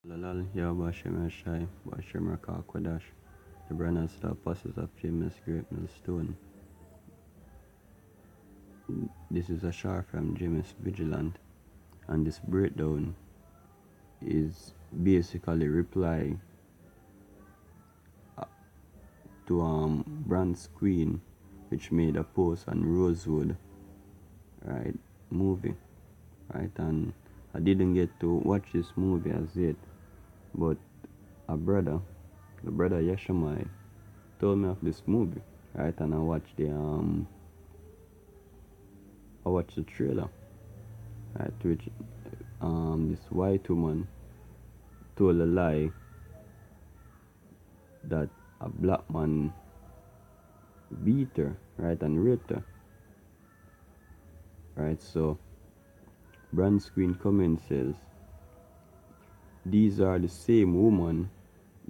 Lalal Yahweh Shai, Bashem Raka Kwadash, the Brannas, the Apostles of James Great Millstone. This is a shot from James Vigilant, and this breakdown is basically reply to Brand's Queen, which made a post on Rosewood, right, movie, right, and I didn't get to watch this movie as yet, but the brother Yashamai told me of this movie, right, and I watched the trailer, right, which this white woman told a lie that a black man beat her, right, and raped her, right. So Brand Screen comment says, these are the same woman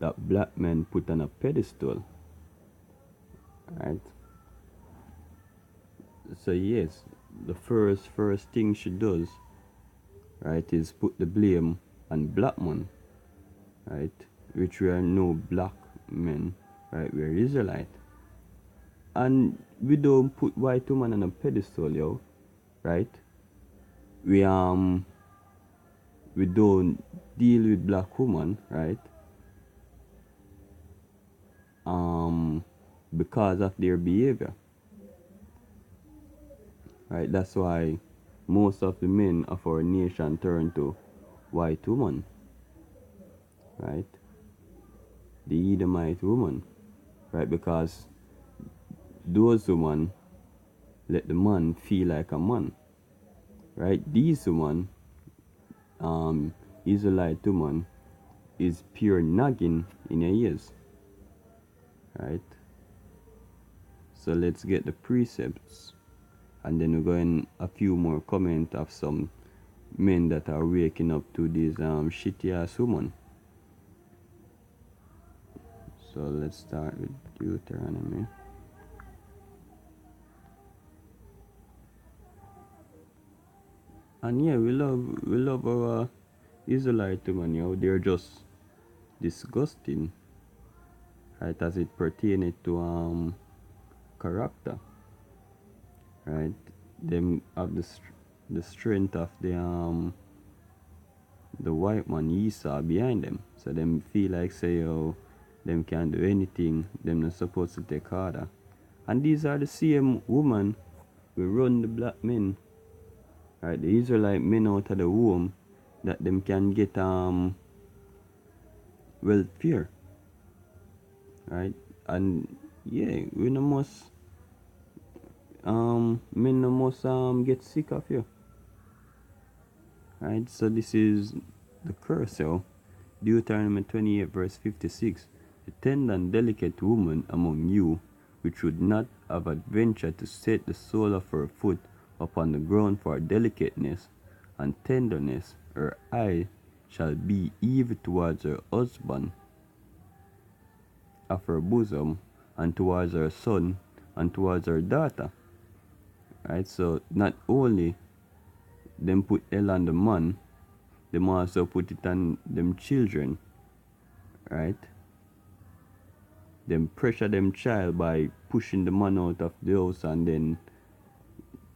that black men put on a pedestal, right. So yes, the first thing she does, right, is put the blame on black man, right, which we are no black men, right, we're Israelite, and we don't put white woman on a pedestal, yo, right. We don't deal with black woman, right, because of their behavior, right. That's why most of the men of our nation turn to white woman, right, the Edomite woman, right, because those women let the man feel like a man, right. These woman, Israelite woman, is pure nagging in your ears, right. So let's get the precepts, and then we're going a few more comments of some men that are waking up to this shitty ass woman. So let's start with Deuteronomy. And yeah, we love our Israelite women, you know, they're just disgusting, right, as it pertains to character, right. Them have the strength of the white man Esau behind them, so them feel like say, oh, them can't do anything, them not supposed to take order. And these are the same women we run the black men, right, the Israelite men out of the womb, that them can get welfare, right. And yeah, we no must men no must get sick of you, right. So this is the curse, yo. Deuteronomy 28 verse 56. The tender and delicate woman among you, which would not have adventured to set the sole of her foot upon the ground for delicateness and tenderness, her eye shall be evil towards her husband of her bosom, and towards her son, and towards her daughter. Right, so not only them put hell on the man, them also put it on them children, right. Them pressure them child by pushing the man out of the house, and then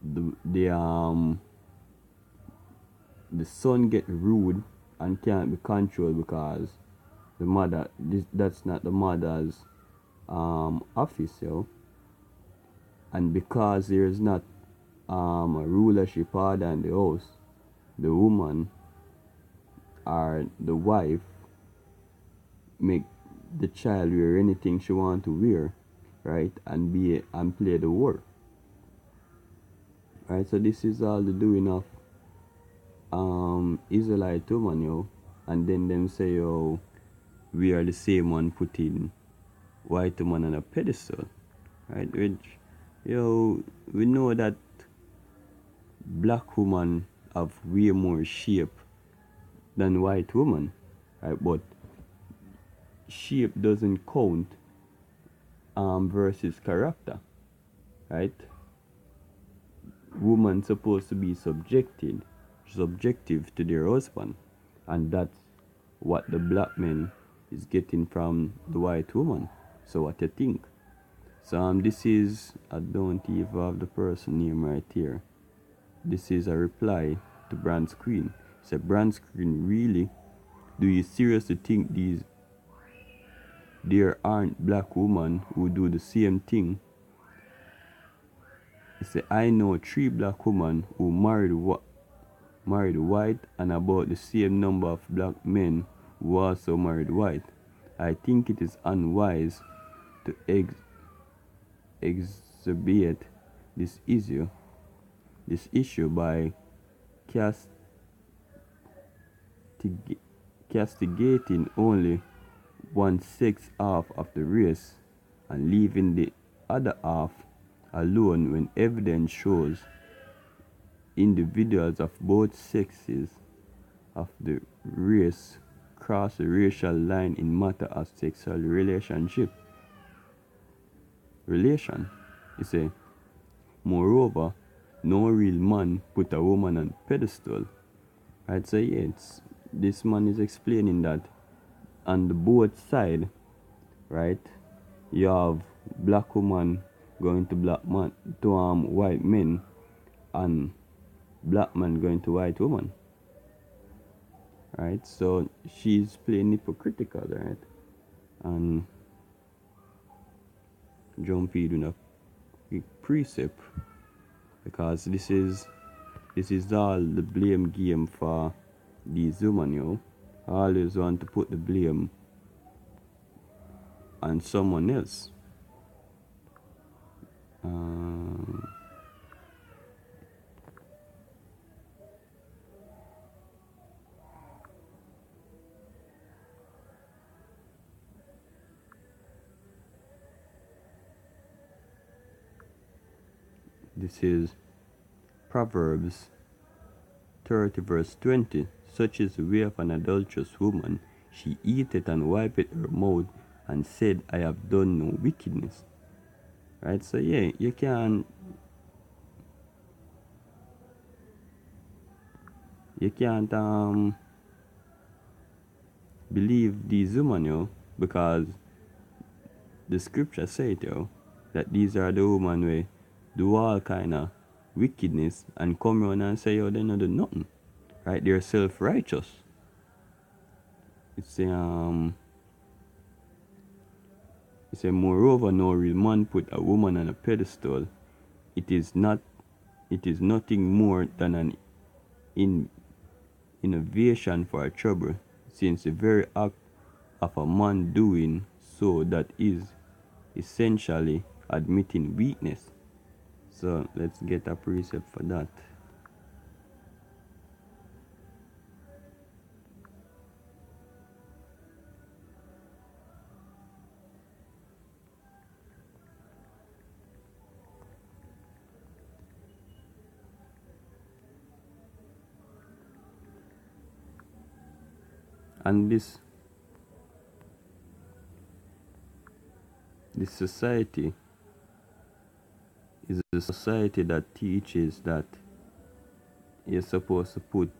the son get rude and can't be controlled because the mother, that's not the mother's office, yo. And because there is not a rulership order in the house, the woman or the wife make the child wear anything she want to wear, right, and play the war, right. So this is all the doing of Israelite woman, yo. And then them say, yo, we are the same one putting white woman on a pedestal, right, which, yo, we know that black woman have way more shape than white woman, right, but shape doesn't count versus character, right. Woman supposed to be subjective to their husband, and that's what the black man is getting from the white woman. So what you think? So this is, I don't even have the person name right here. This is a reply to Brand Screen. It's a Brand Screen, really? Do you seriously think there aren't black women who do the same thing? He said, I know 3 black women who married white and about the same number of black men who also married white. I think it is unwise to exacerbate this issue by castigating only one sex half of the race and leaving the other half alone when evidence shows individuals of both sexes of the race cross the racial line in matter of sexual relation. You say, moreover, no real man put a woman on pedestal. I'd say this man is explaining that on the both side, right? You have black woman going to white men, and black man going to white woman, right? So she's playing hypocritical, right? And John P doing a quick precept, because this is all the blame game for these women, I always want to put the blame on someone else. This is Proverbs 30 verse 20. Such is the way of an adulterous woman. She eateth and wipeth her mouth and said, I have done no wickedness. Right? So you can't believe these women, because the scripture say that these are the women where do all kind of wickedness and come around and say, they don't do nothing. Right? They're self-righteous. It's moreover, no real man put a woman on a pedestal. It is nothing more than an innovation for a trouble, since the very act of a man doing so that is essentially admitting weakness. So let's get a precept for that. And this society is a society that teaches that you're supposed to put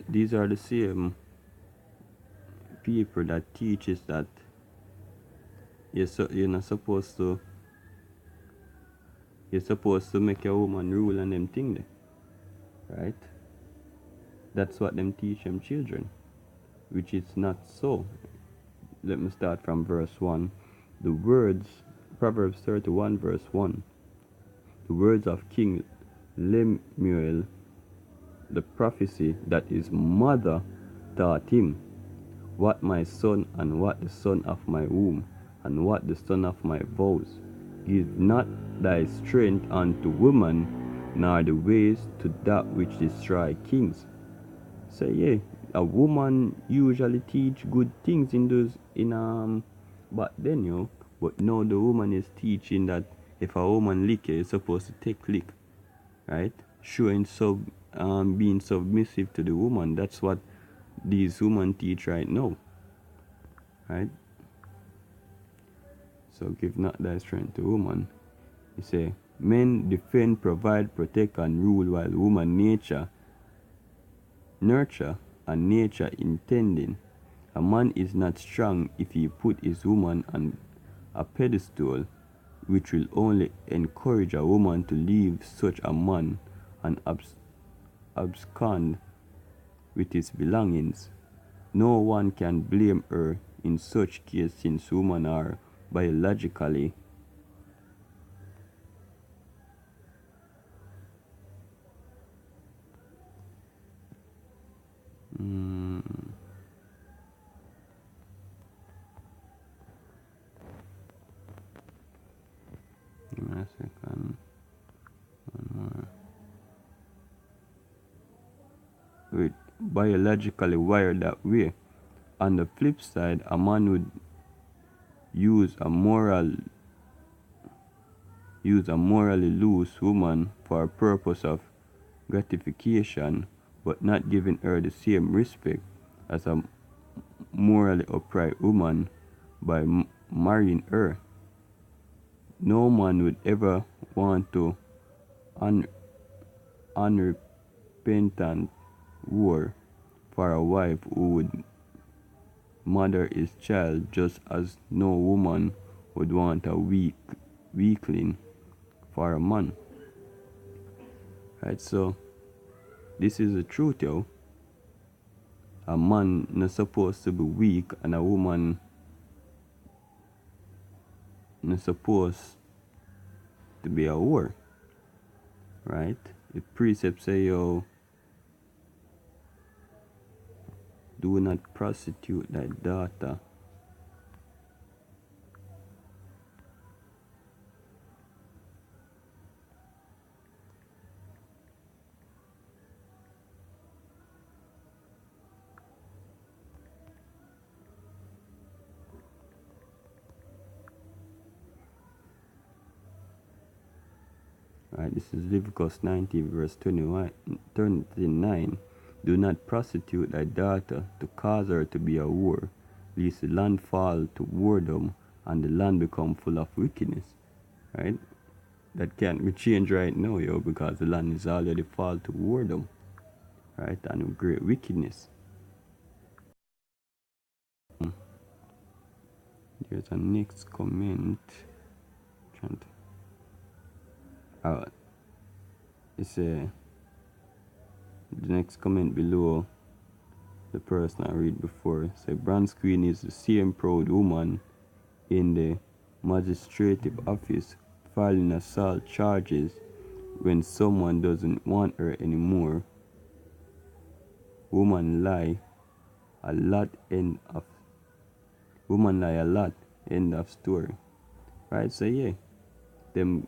these are the same people that teaches that you're not supposed to make a woman rule on them thing there, right? That's what them teach them children, which is not so. Let me start from verse 1. The words, Proverbs 31 verse 1. The words of King Lemuel, the prophecy that his mother taught him. what my son, and what the son of my womb, and what the son of my vows. Give not thy strength unto woman, nor the ways to that which destroy kings. So yeah, a woman usually teach good things in those but then but now the woman is teaching that if a woman lick you, you're supposed to take lick, right? Showing being submissive to the woman. That's what these women teach right now, right? So give not thy strength to woman. He say, men defend, provide, protect, and rule, while woman nurture, and nature intending. A man is not strong if he put his woman on a pedestal, which will only encourage a woman to leave such a man and abscond with his belongings. No one can blame her in such case, since women are biologically give me a second. One more. Wait, biologically wired that way. On the flip side, a man would use a morally loose woman for a purpose of gratification, but not giving her the same respect as a morally upright woman by marrying her. No man would ever want to unrepentant whore for a wife who would mother his child, just as no woman would want a weakling for a man. Right, so this is the truth, yo. A man not supposed to be weak, and a woman not supposed to be a whore. Right? The precept say, yo, do not prostitute thy daughter. Right, this is Leviticus 90 verse 29. Do not prostitute thy daughter to cause her to be a whore, lest the land fall to whoredom and the land become full of wickedness. Right? That can't be changed right now, yo, because the land is already fall to whoredom, right, and great wickedness. There's a next comment. It's the next comment below the person I read before. Say, Bronze Queen is the same proud woman in the magistrative office filing assault charges when someone doesn't want her anymore. Woman lie a lot, end of story. Right, so yeah, them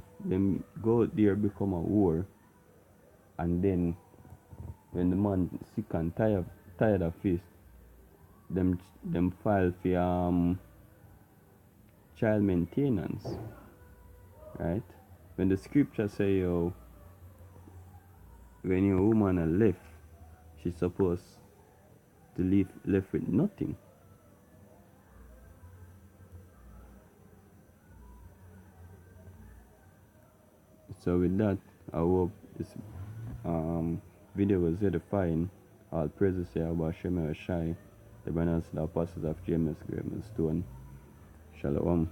go out there, become a whore, and then when the man sick and tired of it, them file for child maintenance. Right? When the scripture say, yo, when your woman are left, she's supposed to live left with nothing. So with that, I hope this video was edifying. All praises to Yahweh Shem Shai, the brothers and apostles of James Graham and Stone. Shalom.